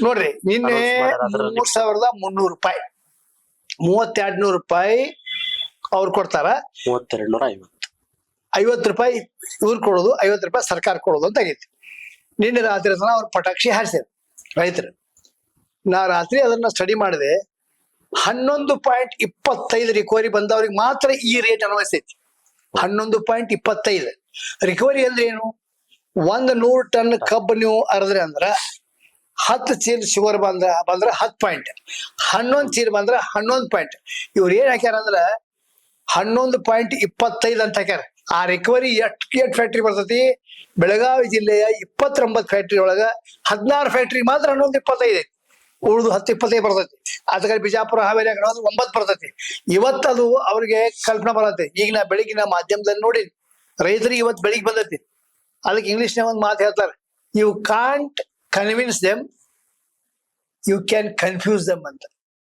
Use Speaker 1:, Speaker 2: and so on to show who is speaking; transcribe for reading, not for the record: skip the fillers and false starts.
Speaker 1: ನೋಡ್ರಿ ನಿನ್ನೆ
Speaker 2: ಅದ್ರಲ್ಲಿ
Speaker 1: 3,300 ರೂಪಾಯಿ 3,200 ರೂಪಾಯಿ ಅವ್ರು ಕೊಡ್ತಾರ,
Speaker 2: 3250.
Speaker 1: 50 ರೂಪಾಯಿ ಇವ್ರು ಕೊಡೋದು, 50 ರೂಪಾಯಿ ಸರ್ಕಾರ ಕೊಡೋದು ಅಂತ ಆಗೈತಿ. ನಿನ್ನೆ ರಾತ್ರಿ ತನ ಅವ್ರು ಪಟಾಕ್ಷಿ ಹಾರಿಸಿದ್ರು ರೈತರು. ನಾ ರಾತ್ರಿ ಅದನ್ನ ಸ್ಟಡಿ ಮಾಡಿದೆ. 11.25 ರಿಕವರಿ ಬಂದವ್ರಿಗೆ ಮಾತ್ರ ಈ ರೇಟ್ ಅನ್ವಯಿಸ್ತೈತಿ. 11.25 ರಿಕವರಿ ಅಂದ್ರೆ ಏನು? 100 ಟನ್ ಕಬ್ಬು ನೀವು ಅರದ್ರಿ ಅಂದ್ರ 10 ಚೀಲ ಶುಗರ್ ಬಂದ್ರ 10 ಪಾಯಿಂಟ್, 11 ಚೀಲ ಬಂದ್ರ 11 ಪಾಯಿಂಟ್. ಇವ್ರು ಏನ್ ಹಾಕ್ಯಾರ ಅಂದ್ರ 11.25 ಅಂತ ಹಾಕ್ಯಾರ. ಆ ರಿಕವರಿ ಎಷ್ಟ್ ಫ್ಯಾಕ್ಟ್ರಿ ಬರ್ತೈತಿ? ಬೆಳಗಾವಿ ಜಿಲ್ಲೆಯ 29 ಫ್ಯಾಕ್ಟ್ರಿ ಒಳಗ 16 ಫ್ಯಾಕ್ಟ್ರಿ ಮಾತ್ರ 11.25 ಐತಿ. ಉಳಿದು 10-25 ಬರ್ತೈತಿ. ಅದಕ್ಕೆ ಬಿಜಾಪುರ ಹಾವೇರಿ 9 ಬರ್ತೈತಿ. ಇವತ್ತದು ಅವ್ರಿಗೆ ಕಲ್ಪನಾ ಬರತ್ತೆ. ಈಗ ನಾ ಬೆಳಿಗ್ಗೆ ನಾ ಮಾಧ್ಯಮದಲ್ಲಿ ನೋಡಿ ರೈತರಿಗೆ ಇವತ್ತು ಬೆಳಿಗ್ಗೆ ಬಂದೈತಿ. ಅದಕ್ಕೆ ಇಂಗ್ಲಿಷ್ನಾಗ ಒಂದು ಮಾತು ಹೇಳ್ತಾರೆ, you can't convince them, you can confuse them ಅಂತ.